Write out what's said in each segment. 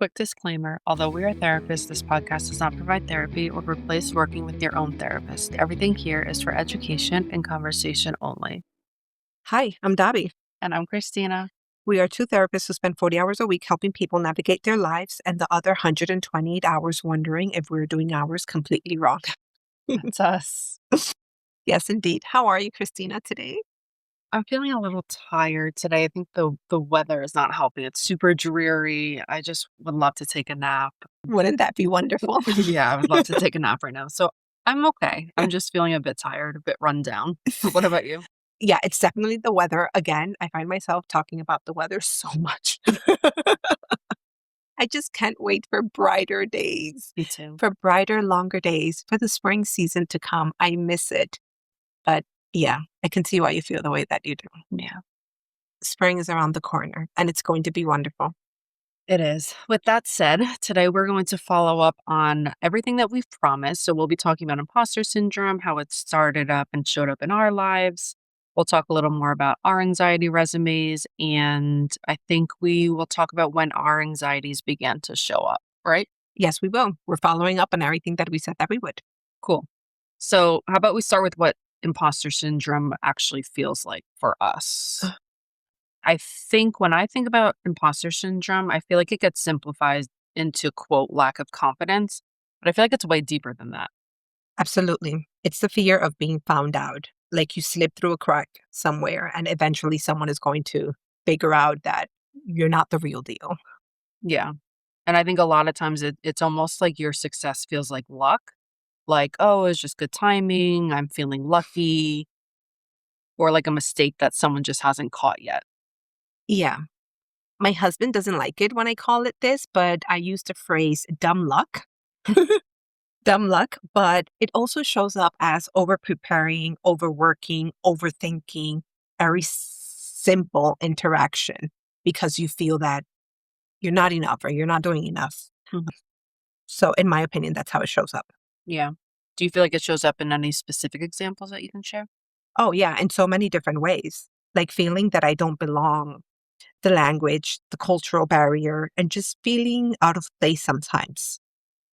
Quick disclaimer, although we are therapists, this podcast does not provide therapy or replace working with your own therapist. Everything here is for education and conversation only. Hi, I'm Dobby. And I'm Christina. We are two therapists who spend 40 hours a week helping people navigate their lives and the other 128 hours wondering if we're doing ours completely wrong. That's us. Yes, indeed. How are you, Christina, today? I'm feeling a little tired today. I think the weather is not helping. It's super dreary. I just would love to take a nap. Wouldn't that be wonderful? Yeah, I would love to take a nap right now. So I'm okay. I'm just feeling a bit tired, a bit run down. What about you? Yeah, it's definitely the weather. Again, I find myself talking about the weather so much. I just can't wait for brighter days, Me too. for brighter, longer days, for the spring season to come. I miss it. But yeah, I can see why you feel the way that you do. Yeah. Spring is around the corner and it's going to be wonderful. It is. With that said, today we're going to follow up on everything that we've promised. So we'll be talking about imposter syndrome, how it started up and showed up in our lives. We'll talk a little more about our anxiety resumes, and I think we will talk about when our anxieties began to show up, right? Yes, we will. We're following up on everything that we said that we would. Cool. So how about we start with what imposter syndrome actually feels like for us? I think when I think about imposter syndrome, I feel like it gets simplified into, quote, lack of confidence, but I feel like it's way deeper than that. Absolutely. It's the fear of being found out. Like you slip through a crack somewhere and eventually someone is going to figure out that you're not the real deal. Yeah. And I think a lot of times it's almost like your success feels like luck. Like, oh, it's just good timing. I'm feeling lucky. Or like a mistake that someone just hasn't caught yet. Yeah. My husband doesn't like it when I call it this, but I use the phrase dumb luck. Dumb luck, but it also shows up as over preparing, overworking, overthinking, very simple interaction because you feel that you're not enough or you're not doing enough. Mhm. So, in my opinion, that's how it shows up. Yeah. Do you feel like it shows up in any specific examples that you can share? Oh, yeah, in so many different ways. Like feeling that I don't belong, the language, the cultural barrier, and just feeling out of place sometimes.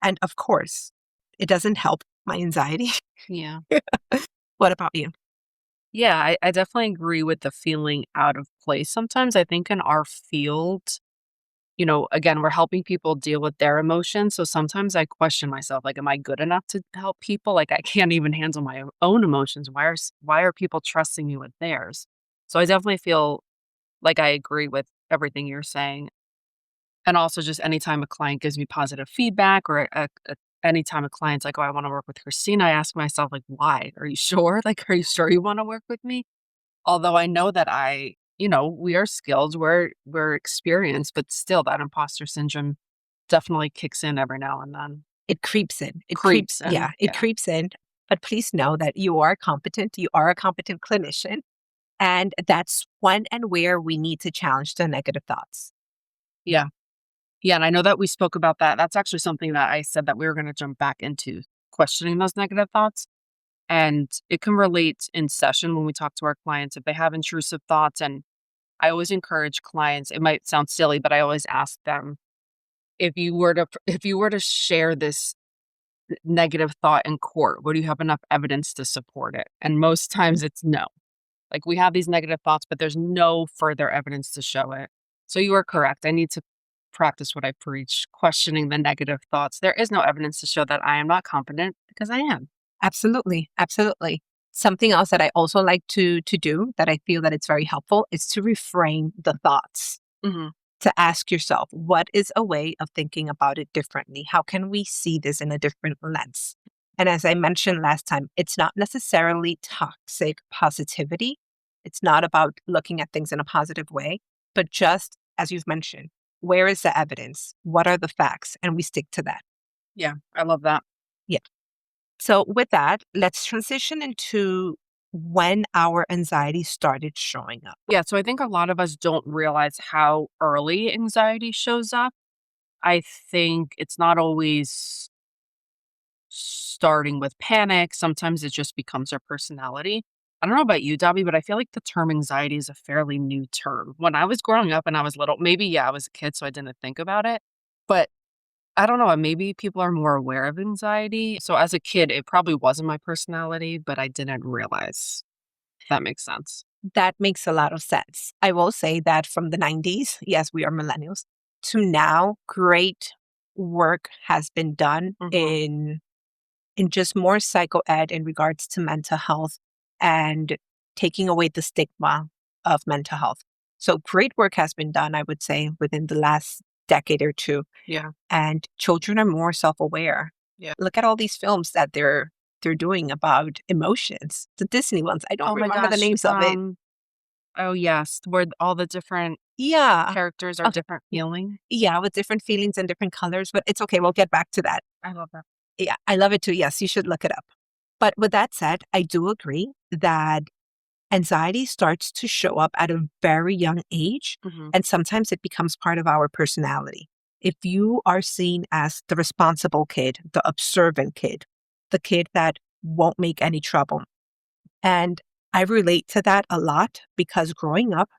And of course, it doesn't help my anxiety. Yeah. What about you? Yeah, I definitely agree with the feeling out of place. Sometimes I think in our field, again, we're helping people deal with their emotions. So sometimes I question myself, like, am I good enough to help people? Like, I can't even handle my own emotions. Why are people trusting me with theirs? So I definitely feel like I agree with everything you're saying. And also just anytime a client gives me positive feedback or anytime a client's like, oh, I want to work with Christina, I ask myself, like, why? Are you sure? Like, are you sure you want to work with me? Although I know that we are skilled, we're experienced, but still that imposter syndrome definitely kicks in every now and then. It creeps in. Creeps in. Yeah, it Yeah. creeps in. But please know that you are competent. You are a competent clinician. And that's when and where we need to challenge the negative thoughts. Yeah. Yeah. And I know that we spoke about that. That's actually something that I said that we were going to jump back into questioning those negative thoughts. And it can relate in session when we talk to our clients if they have intrusive thoughts. And I always encourage clients, it might sound silly, but I always ask them, if you were to share this negative thought in court, would you have enough evidence to support it? And most times it's no. Like, we have these negative thoughts, but there's no further evidence to show it. So you are correct. I need to practice what I preach, questioning the negative thoughts. There is no evidence to show that I am not competent because I am. Absolutely. Absolutely. Something else that I also like to do that I feel that it's very helpful is to reframe the thoughts. Hmm. To ask yourself, what is a way of thinking about it differently? How can we see this in a different lens? And as I mentioned last time, it's not necessarily toxic positivity. It's not about looking at things in a positive way, but just as you've mentioned, where is the evidence? What are the facts? And we stick to that. Yeah, I love that. Yeah. So with that, let's transition into when our anxiety started showing up. Yeah, so I think a lot of us don't realize how early anxiety shows up. I think it's not always starting with panic. Sometimes it just becomes our personality. I don't know about you, Dobby, but I feel like the term anxiety is a fairly new term. When I was growing up and I was little, maybe, yeah, I was a kid, so I didn't think about it. But I don't know, maybe people are more aware of anxiety. So as a kid, it probably wasn't my personality, but I didn't realize. That makes sense. That makes a lot of sense. I will say that from the 90s, yes, we are millennials, to now, great work has been done Mhm. in just more psycho ed in regards to mental health and taking away the stigma of mental health. So great work has been done, I would say, within the last decade or two. Yeah. And children are more self-aware. Yeah. Look at all these films that they're doing about emotions. The Disney ones. I don't Oh my remember the gosh, names of it. oh, yes, where all the different Yeah. characters are Uh, different feeling. yeah, with different feelings and different colors, but it's okay. We'll get back to that. I love that. Yeah, I love it too. Yes, you should look it up. But with that said, I do agree that anxiety starts to show up at a very young age, Mhm. and sometimes it becomes part of our personality. If you are seen as the responsible kid, the observant kid, the kid that won't make any trouble. And I relate to that a lot because growing up,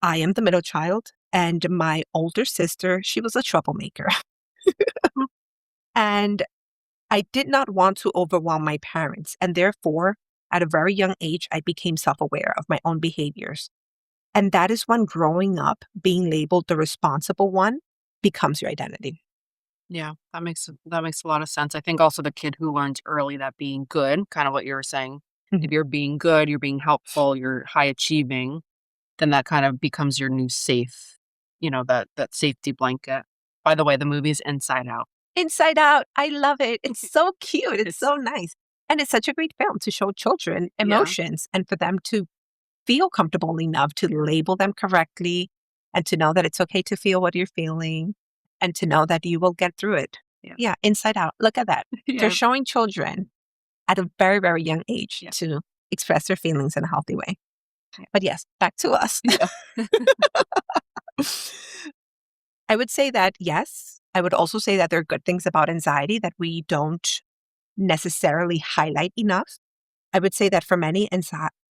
I am the middle child, and my older sister, she was a troublemaker. Mm. And I did not want to overwhelm my parents. And therefore, at a very young age, I became self aware of my own behaviors. And that is when growing up, being labeled the responsible one becomes your identity. Yeah, that makes a lot of sense. I think also the kid who learns early that being good, kind of what you were saying, Mhm. if you're being good, you're being helpful, you're high achieving, then that kind of becomes your new safe, that safety blanket. By the way, the movie's Inside Out. Inside Out, I love it. It's so cute. It's It's so nice. And it's such a great film to show children yeah, emotions and for them to feel comfortable enough to label them correctly and to know that it's okay to feel what you're feeling and to know that you will get through it. yeah, Yeah, Inside Out. Look at that. They're yeah, showing children at a very, very young age yeah, to express their feelings in a healthy way. yeah, But yes, back to us. yeah. I would say that yes. I would also say that there are good things about anxiety that we don't necessarily highlight enough. I would say that for many,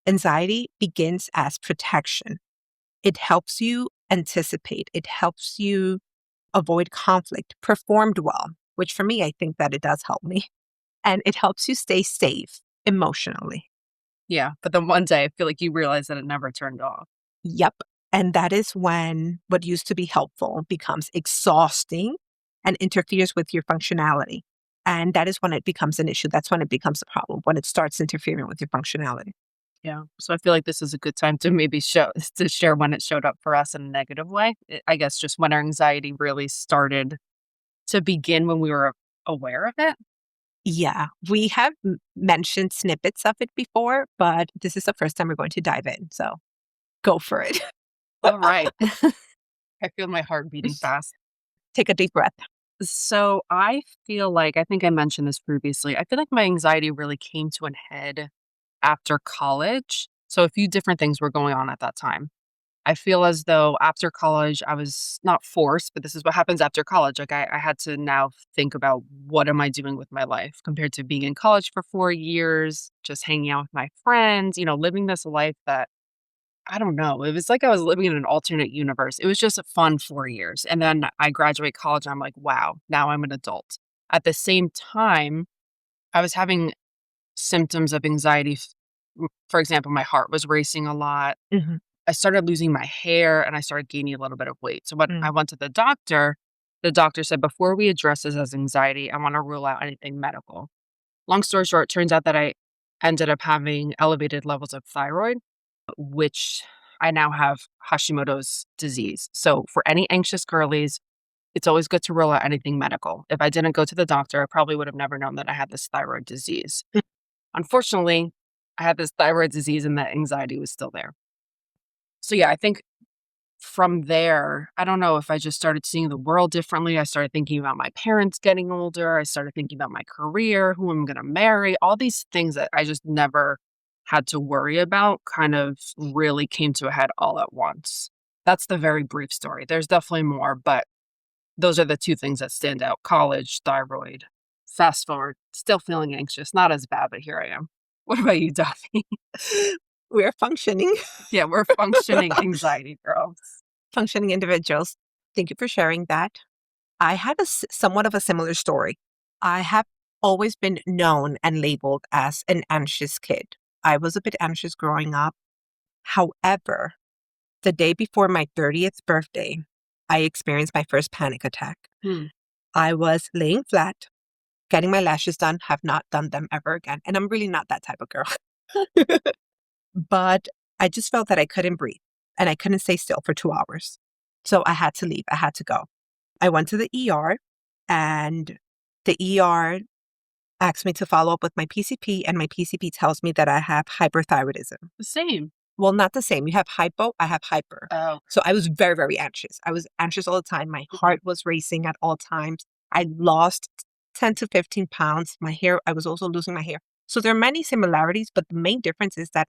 anxiety begins as protection. It helps you anticipate, it helps you avoid conflict, performed well, which for me, I think that it does help me. And it helps you stay safe emotionally. Yeah, but then one day I feel like you realize that it never turned off. Yep. And that is when what used to be helpful becomes exhausting and interferes with your functionality. And that is when it becomes an issue. That's when it becomes a problem, when it starts interfering with your functionality. Yeah, so I feel like this is a good time to maybe show to share when it showed up for us in a negative way. I guess just when our anxiety really started to begin when we were aware of it. Yeah, we have mentioned snippets of it before, but this is the first time we're going to dive in. So go for it. All right. I feel my heart beating fast. Take a deep breath. So I feel like I think I mentioned this previously. I feel like my anxiety really came to an head after college. So a few different things were going on at that time. I feel as though after college, I was not forced, but this is what happens after college. Like I had to now think about what am I doing with my life compared to being in college for 4 years, just hanging out with my friends, living this life that I don't know. It was like I was living in an alternate universe. It was just a fun 4 years. And then I graduate college. And I'm like, wow, now I'm an adult. At the same time, I was having symptoms of anxiety. For example, my heart was racing a lot. Mhm, I started losing my hair and I started gaining a little bit of weight. So when I mm, went to the doctor said, before we address this as anxiety, I want to rule out anything medical. Long story short, it turns out that I ended up having elevated levels of thyroid, which I now have Hashimoto's disease. So for any anxious girlies, it's always good to rule out anything medical. If I didn't go to the doctor, I probably would have never known that I had this thyroid disease. mm. Unfortunately, I had this thyroid disease and that anxiety was still there. So yeah, I think from there, I don't know if I just started seeing the world differently. I started thinking about my parents getting older. I started thinking about my career, who I'm going to marry, all these things that I just never had to worry about kind of really came to a head all at once. That's the very brief story. There's definitely more, but those are the two things that stand out: college, thyroid. Fast forward, still feeling anxious. Not as bad, but here I am. What about you, Duffy? We're functioning, Yeah, we're functioning anxiety girls. functioning individuals. Thank you for sharing that. I had somewhat of a similar story. I have always been known and labeled as an anxious kid. I was a bit anxious growing up. However, the day before my 30th birthday, I experienced my first panic attack. Hmm. I was laying flat, getting my lashes done, have not done them ever again. And I'm really not that type of girl. But I just felt that I couldn't breathe and I couldn't stay still for 2 hours. So I had to leave. I had to go. I went to the ER and the ER asked me to follow up with my PCP, and my PCP tells me that I have hyperthyroidism. The same. Well, not the same. You have hypo, I have hyper. Oh. So I was very, very anxious. I was anxious all the time. My heart was racing at all times. I lost 10 to 15 pounds. My hair, I was also losing my hair. So there are many similarities, but the main difference is that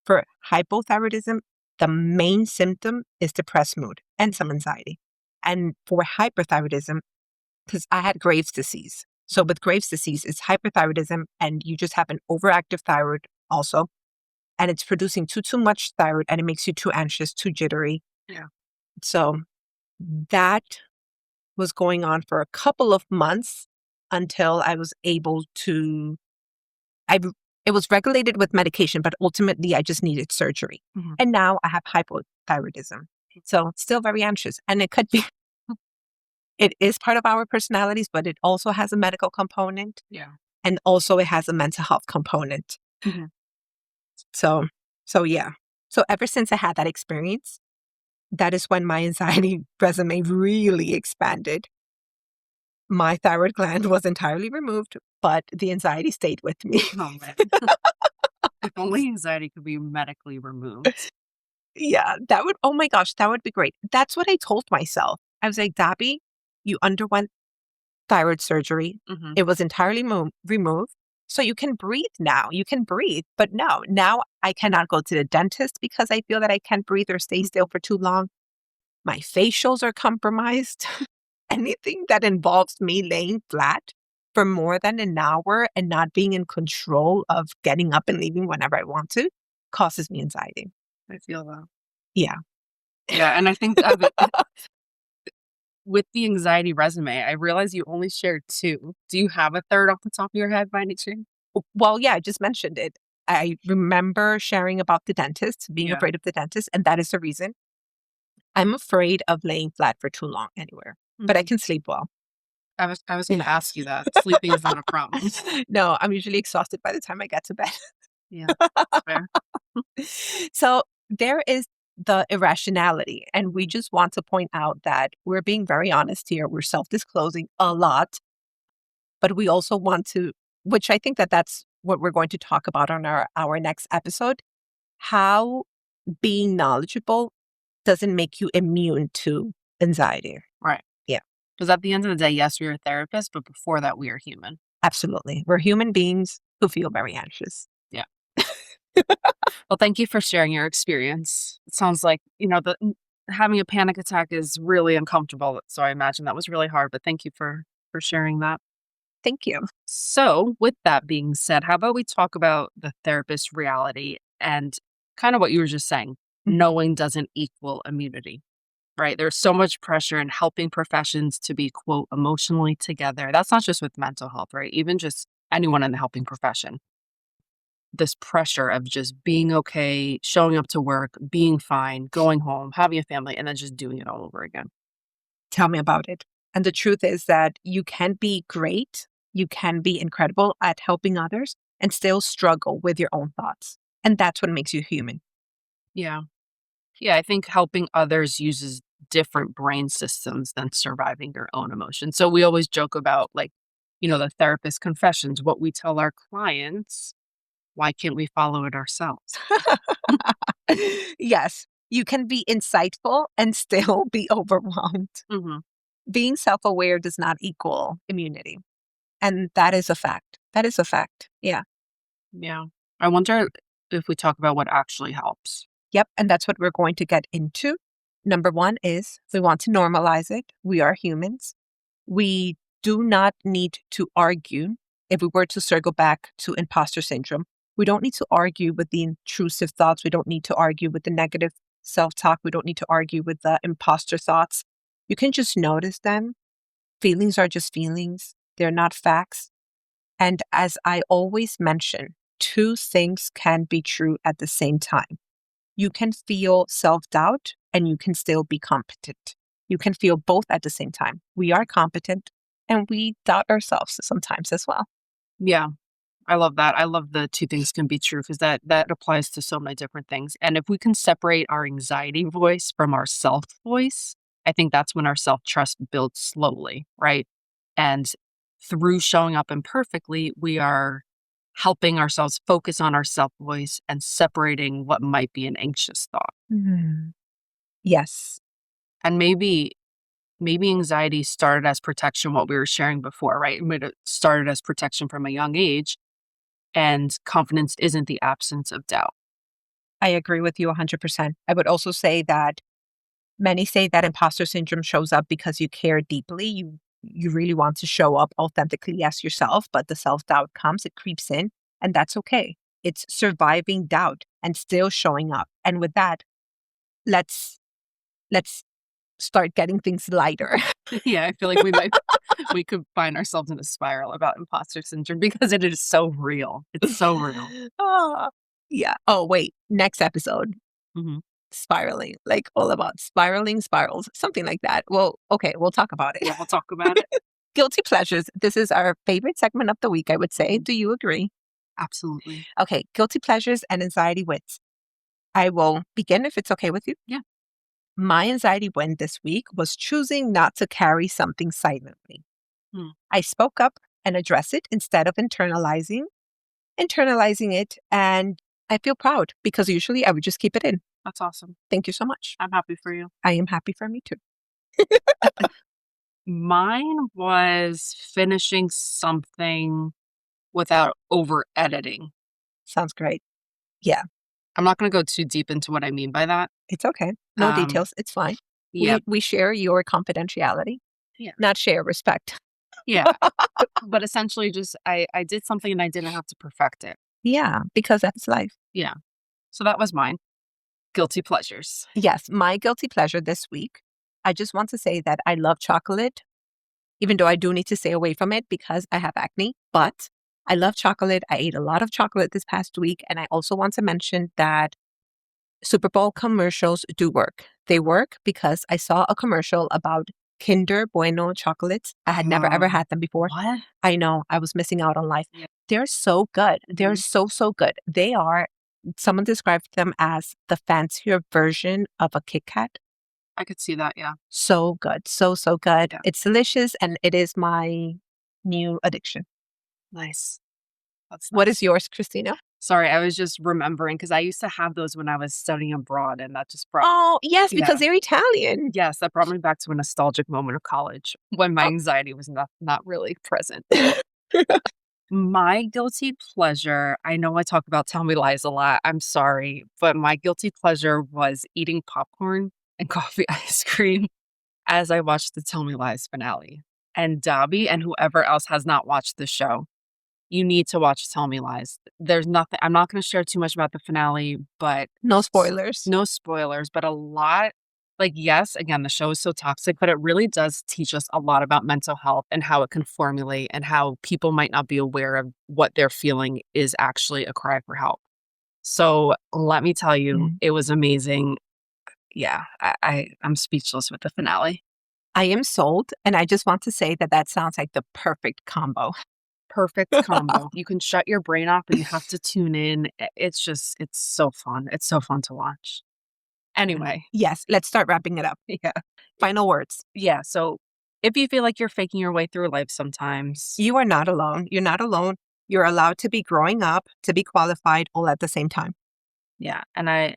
for hypothyroidism, the main symptom is depressed mood and some anxiety. And for hyperthyroidism, because I had Graves' disease. So with Graves' disease, it's hyperthyroidism, and you just have an overactive thyroid also. And it's producing too much thyroid, and it makes you too anxious, too jittery. Yeah. So that was going on for a couple of months until I was able to, it was regulated with medication, but ultimately I just needed surgery. Mhm. And now I have hypothyroidism. So still very anxious. And it could be, it is part of our personalities, but it also has a medical component. Yeah. And also it has a mental health component. Mhm. So, yeah. So ever since I had that experience, that is when my anxiety resume really expanded. My thyroid gland was entirely removed, but the anxiety stayed with me. Oh, man. If only anxiety could be medically removed. Yeah, that would, oh my gosh, that would be great. That's what I told myself. I was like, Dabby, you underwent thyroid surgery. Mhm. It was entirely removed. So you can breathe now. You can breathe. But no, now I cannot go to the dentist because I feel that I can't breathe or stay still for too long. My facials are compromised. Anything that involves me laying flat for more than an hour and not being in control of getting up and leaving whenever I want to causes me anxiety. I feel that. Yeah. Yeah, and I think of it with the anxiety resume, I realize you only shared 2. Do you have a 3rd off the top of your head by any chance? Well, yeah, I just mentioned it. I remember sharing about the dentist, being Yeah. afraid of the dentist, and that is the reason. I'm afraid of laying flat for too long anywhere, but I Mhm. can sleep well. I was gonna ask you that. Sleeping is not a problem. No, I'm usually exhausted by the time I get to bed. Yeah, that's fair. So there is the irrationality. And we just want to point out that we're being very honest here. We're self disclosing a lot, but we also want to, which I think that that's what we're going to talk about on our next episode, how being knowledgeable doesn't make you immune to anxiety. Right. Yeah, Because at the end of the day, yes, we are therapists, but before that, we are human. absolutely. We're human beings who feel very anxious. Yeah. Well, thank you for sharing your experience. It sounds like, having a panic attack is really uncomfortable. So I imagine that was really hard, but thank you for sharing that. Thank you. So, with that being said, how about we talk about the therapist's reality and kind of what you were just saying? Knowing doesn't equal immunity, right? There's so much pressure in helping professions to be, quote, emotionally together. That's not just with mental health, right? Even just anyone in the helping profession. This pressure of just being okay, showing up to work, being fine, going home, having a family, and then just doing it all over again. Tell me about it. And the truth is that you can be great, you can be incredible at helping others and still struggle with your own thoughts. And that's what makes you human. Yeah. Yeah, I think helping others uses different brain systems than surviving your own emotions. So we always joke about like, the therapist confessions, what we tell our clients. Why can't we follow it ourselves? Yes, you can be insightful and still be overwhelmed. Hmm. Being self aware does not equal immunity. And that is a fact. That is a fact. Yeah. Yeah. I wonder if we talk about what actually helps. Yep. And that's what we're going to get into. Number one is we want to normalize it. We are humans. We do not need to argue. If we were to circle back to imposter syndrome, we don't need to argue with the intrusive thoughts. We don't need to argue with the negative self talk. We don't need to argue with the imposter thoughts. You can just notice them Feelings are just feelings. They're not facts. And as I always mention, two things can be true at the same time. You can feel self-doubt and you can still be competent. You can feel both at the same time. We are competent and we doubt ourselves sometimes as well. Yeah. I love that. I love the two things can be true because that applies to so many different things. And if we can separate our anxiety voice from our self voice, I think that's when our self trust builds slowly, right? And through showing up imperfectly, we are helping ourselves focus on our self voice and separating what might be an anxious thought. Mhm. Yes. And maybe anxiety started as protection, what we were sharing before, right? It started as protection from a young age. And confidence isn't the absence of doubt. I agree with you 100%. I would also say that many say that imposter syndrome shows up because you care deeply. You really want to show up authentically as yourself, but the self-doubt comes, it creeps in, and that's okay. It's surviving doubt and still showing up. And with that, let's let's start getting things lighter. Yeah, I feel like we could find ourselves in a spiral about imposter syndrome because it is so real. It's so real. Ah, yeah. Oh, wait. Next episode, Mhm. spiraling, like all about spiraling spirals, something like that. Well, okay, we'll talk about it. Yeah, we'll talk about it. Guilty pleasures. This is our favorite segment of the week, I would say. Mhm. Do you agree? Absolutely. Okay, guilty pleasures and anxiety wins. I will begin if it's okay with you. Yeah. My anxiety win this week was choosing not to carry something silently. Mm, I spoke up and addressed it instead of internalizing it, and I feel proud because usually I would just keep it in. that's awesome. Thank you so much. I'm happy for you. I am happy for me too. Mine was finishing something without over editing. Sounds great. Yeah, I'm not gonna go too deep into what I mean by that. it's okay. No Um, details. It's fine. yeah, We share your confidentiality, yeah, not share respect. yeah. But essentially just I did something and I didn't have to perfect it. Yeah, because that's life. Yeah. So that was mine. Guilty pleasures. Yes, my guilty pleasure this week. I just want to say that I love chocolate, even though I do need to stay away from it because I have acne. But I love chocolate. I ate a lot of chocolate this past week. And I also want to mention that Super Bowl commercials do work. They work because I saw a commercial about Kinder Bueno chocolates. I had never ever had them before. What? I know I was missing out on life. Yeah. They're so good. They're Mhm. so good. They are, someone described them as the fancier version of a Kit Kat. I could see that, yeah. So good. So good. Yeah. It's delicious and it is my new addiction. Nice. That's What nice. is yours, Christina? Sorry, I was just remembering because I used to have those when I was studying abroad, and that just brought Oh, yes, yeah. because they're Italian. Yes, that brought me back to a nostalgic moment of college when my Oh. anxiety was not really present. My guilty pleasure, I know I talk about Tell Me Lies a lot, I'm sorry, but my guilty pleasure was eating popcorn and coffee ice cream as I watched the Tell Me Lies finale. And Dobby and whoever else has not watched the show, you need to watch Tell Me Lies. There's nothing I'm not gonna share too much about the finale, but No spoilers. no spoilers, but a lot like, yes, again, the show is so toxic, but it really does teach us a lot about mental health and how it can formulate and how people might not be aware of what they're feeling is actually a cry for help. So, let me tell you, Mm. it was amazing. Yeah, I'm speechless with the finale. I am sold, and I just want to say that that sounds like the perfect combo. Perfect combo. You can shut your brain off, but you have to tune in. It's just it's so fun. It's so fun to watch. Anyway, Yes, let's start wrapping it up. yeah. Final words. Yeah, so if you feel like you're faking your way through life sometimes, You are not alone. You're not alone. You're allowed to be growing up, to be qualified all at the same time. yeah, and I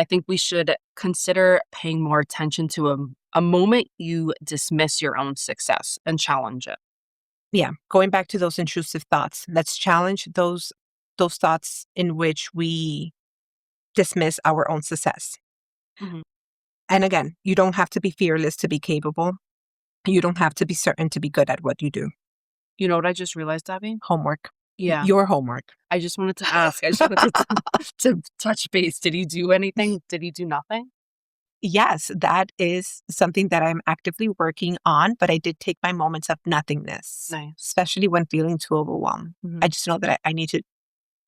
think we should consider paying more attention to a moment you dismiss your own success and challenge it. Yeah, going back to those intrusive thoughts, let's challenge those thoughts in which we dismiss our own success. Mhm. And again, you don't have to be fearless to be capable. You don't have to be certain to be good at what you do. You know what I just realized, Abby? Homework. Yeah, Your homework. I just wanted to ask. I just wanted to to touch base. Did you do anything? Did you do nothing? Yes, that is something that I'm actively working on, but I did take my moments of nothingness, Nice. especially when feeling too overwhelmed. I Mhm, just know that I need to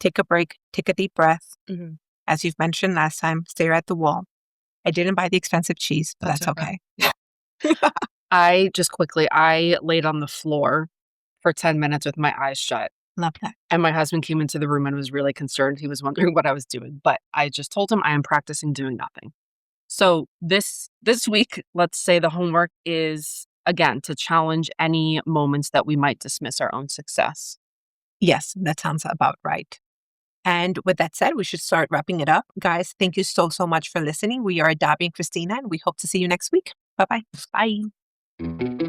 take a break, take a deep breath. mhm. As you've mentioned last time, stare at the wall. I didn't buy the expensive cheese, but That's that's okay. okay. I laid on the floor for 10 minutes with my eyes shut, Love that. and my husband came into the room and was really concerned. He was wondering what I was doing, but I just told him I am practicing doing nothing. So this week, let's say the homework is again to challenge any moments that we might dismiss our own success. Yes, that sounds about right. And with that said, we should start wrapping it up. Guys, thank you so, so much for listening. We are Dabi and Christina, and we hope to see you next week. Bye bye. Bye.